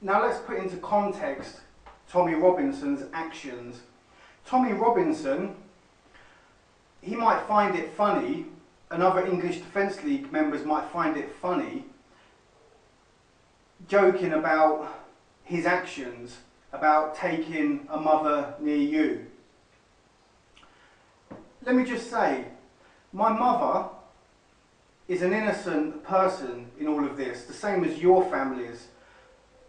Now let's put into context Tommy Robinson's actions. Tommy Robinson, he might find it funny, and other English Defence League members might find it funny, joking about his actions, about taking a mother near you. Let me just say, my mother is an innocent person in all of this, the same as your families.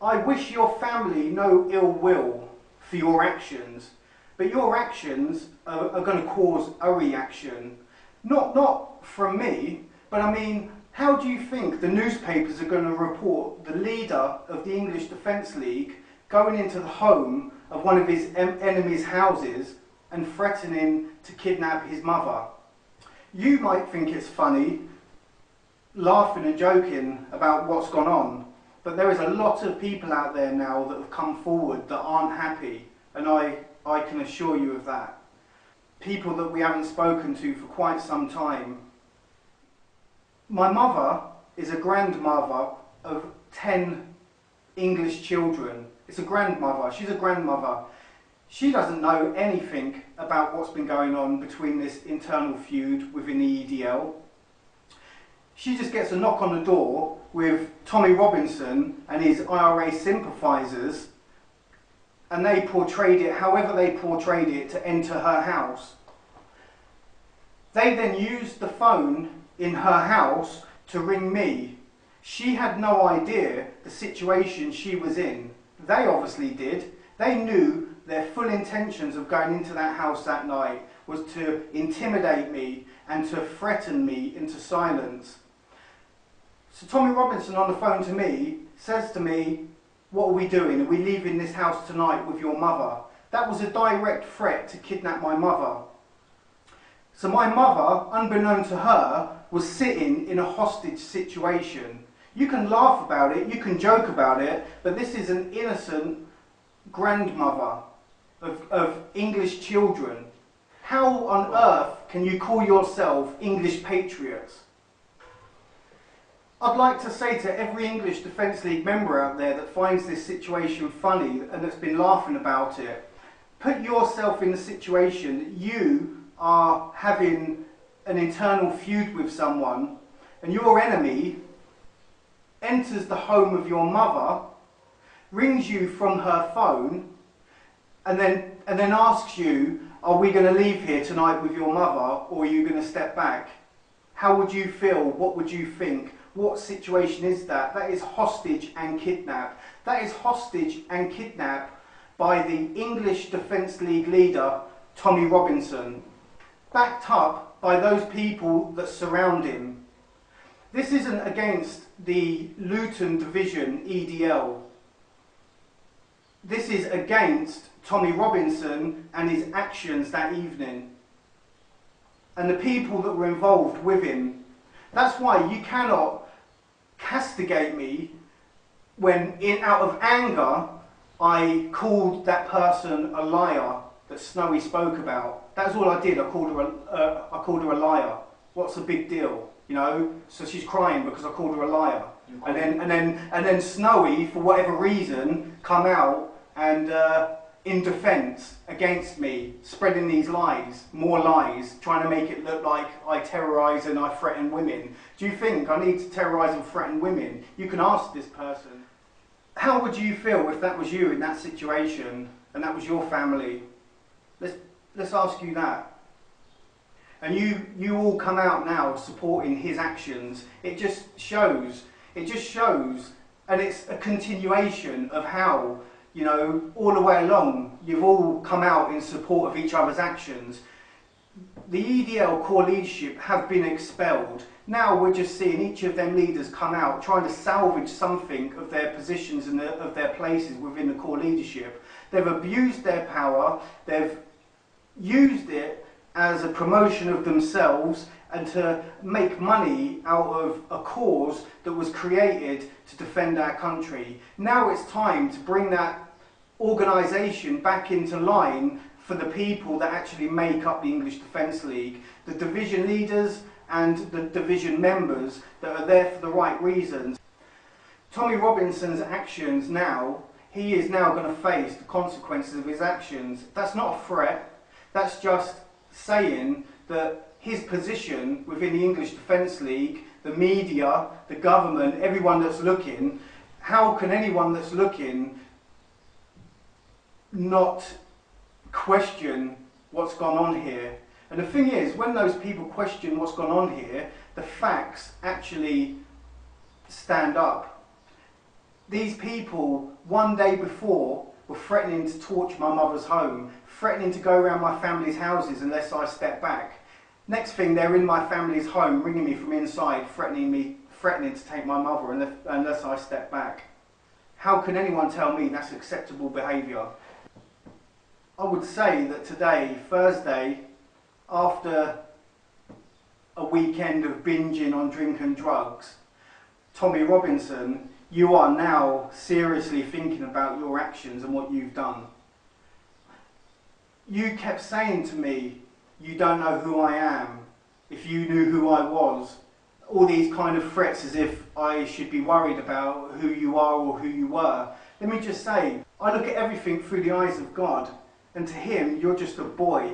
I wish your family no ill will for your actions, but your actions are going to cause a reaction. Not from me, but I mean, how do you think the newspapers are going to report the leader of the English Defence League going into the home of one of his enemies' houses and threatening to kidnap his mother? You might think it's funny, laughing and joking about what's gone on, but there is a lot of people out there now that have come forward that aren't happy, and I can assure you of that. People that we haven't spoken to for quite some time. My mother is a grandmother of 10 English children. It's a grandmother, she's a grandmother. She doesn't know anything about what's been going on between this internal feud within the EDL. She just gets a knock on the door with Tommy Robinson and his IRA sympathisers, and they portrayed it however they portrayed it to enter her house. They then used the phone in her house to ring me. She had no idea the situation she was in. They obviously did. They knew their full intentions of going into that house that night was to intimidate me and to threaten me into silence. So Tommy Robinson on the phone to me says to me, "What are we doing? Are we leaving this house tonight with your mother?" That was a direct threat to kidnap my mother. So my mother, unbeknown to her, was sitting in a hostage situation. You can laugh about it, you can joke about it, but this is an innocent grandmother of English children. How on earth can you call yourself English patriots? I'd like to say to every English Defence League member out there that finds this situation funny and that's been laughing about it, put yourself in the situation that you are having an internal feud with someone and your enemy enters the home of your mother, rings you from her phone, and then asks you, "Are we going to leave here tonight with your mother, or are you going to step back?" How would you feel? What would you think? What situation is that? That is hostage and kidnap. That is hostage and kidnap by the English Defence League leader, Tommy Robinson, backed up by those people that surround him. This isn't against the Luton Division EDL. This is against Tommy Robinson and his actions that evening and the people that were involved with him. That's why you cannot castigate me when, out of anger, I called that person a liar that Snowy spoke about. That's all I did. I called her a liar. What's the big deal? You know? So she's crying because I called her a liar. And then Snowy, for whatever reason, come out and in defence against me, spreading these lies, more lies, trying to make it look like I terrorise and I threaten women. Do you think I need to terrorise and threaten women? You can ask this person. How would you feel if that was you in that situation and that was your family? Let's ask you that. And you all come out now supporting his actions. It just shows, and it's a continuation of how, you know, all the way along, you've all come out in support of each other's actions. The EDL core leadership have been expelled. Now we're just seeing each of them leaders come out, trying to salvage something of their positions and of their places within the core leadership. They've abused their power, they've used it as a promotion of themselves and to make money out of a cause that was created to defend our country. Now it's time to bring that organisation back into line for the people that actually make up the English Defence League, the division leaders and the division members that are there for the right reasons. Tommy Robinson's actions now, he is now going to face the consequences of his actions. That's not a threat. That's just saying that his position within the English Defence League, the media, the government, everyone that's looking, how can anyone that's looking not question what's gone on here? And the thing is, when those people question what's gone on here, the facts actually stand up. These people, one day before, were threatening to torch my mother's home, threatening to go around my family's houses unless I step back. Next thing, they're in my family's home, ringing me from inside, threatening to take my mother unless I step back. How can anyone tell me that's acceptable behaviour? I would say that today, Thursday, after a weekend of binging on drink and drugs, Tommy Robinson, you are now seriously thinking about your actions and what you've done. You kept saying to me, you don't know who I am, if you knew who I was. All these kind of threats as if I should be worried about who you are or who you were. Let me just say, I look at everything through the eyes of God, and to him, you're just a boy.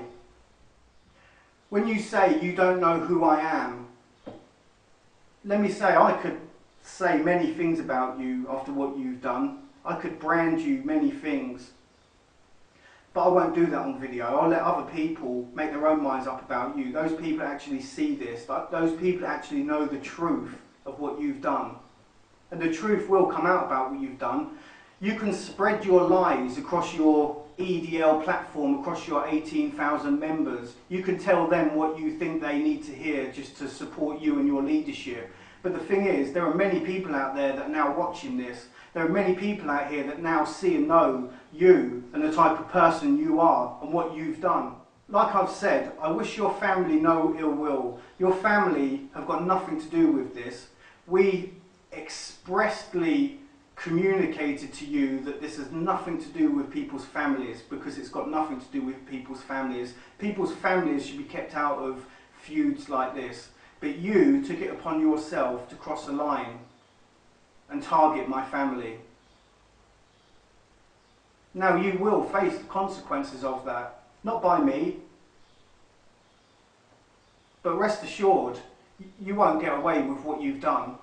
When you say you don't know who I am, let me say, I could say many things about you after what you've done. I could brand you many things. But I won't do that on video. I'll let other people make their own minds up about you. Those people actually see this. Those people actually know the truth of what you've done. And the truth will come out about what you've done. You can spread your lies across your EDL platform, across your 18,000 members. You can tell them what you think they need to hear just to support you and your leadership. But the thing is, there are many people out there that are now watching this. There are many people out here that now see and know you and the type of person you are and what you've done. Like I've said, I wish your family no ill will. Your family have got nothing to do with this. We expressly communicated to you that this has nothing to do with people's families, because it's got nothing to do with people's families. People's families should be kept out of feuds like this. But you took it upon yourself to cross a line and target my family. Now you will face the consequences of that, not by me, but rest assured, you won't get away with what you've done.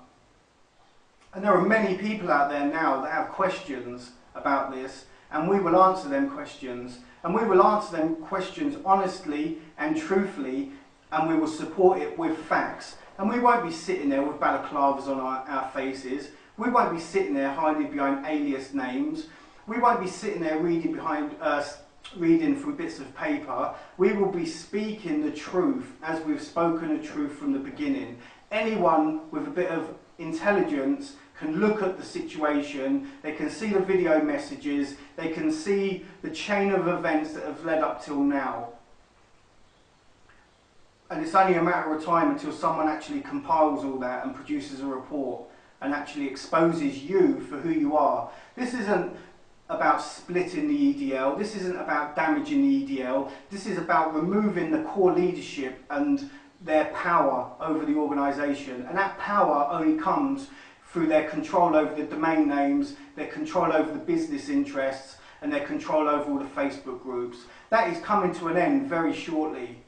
And there are many people out there now that have questions about this, and we will answer them questions. And we will answer them questions honestly and truthfully, and we will support it with facts. And we won't be sitting there with balaclavas on our faces. We won't be sitting there hiding behind alias names. We won't be sitting there reading through bits of paper. We will be speaking the truth as we've spoken the truth from the beginning. Anyone with a bit of intelligence can look at the situation, they can see the video messages, they can see the chain of events that have led up till now. And it's only a matter of time until someone actually compiles all that and produces a report and actually exposes you for who you are. This isn't about splitting the EDL, this isn't about damaging the EDL, this is about removing the core leadership and their power over the organisation. And that power only comes through their control over the domain names, their control over the business interests, and their control over all the Facebook groups. That is coming to an end very shortly.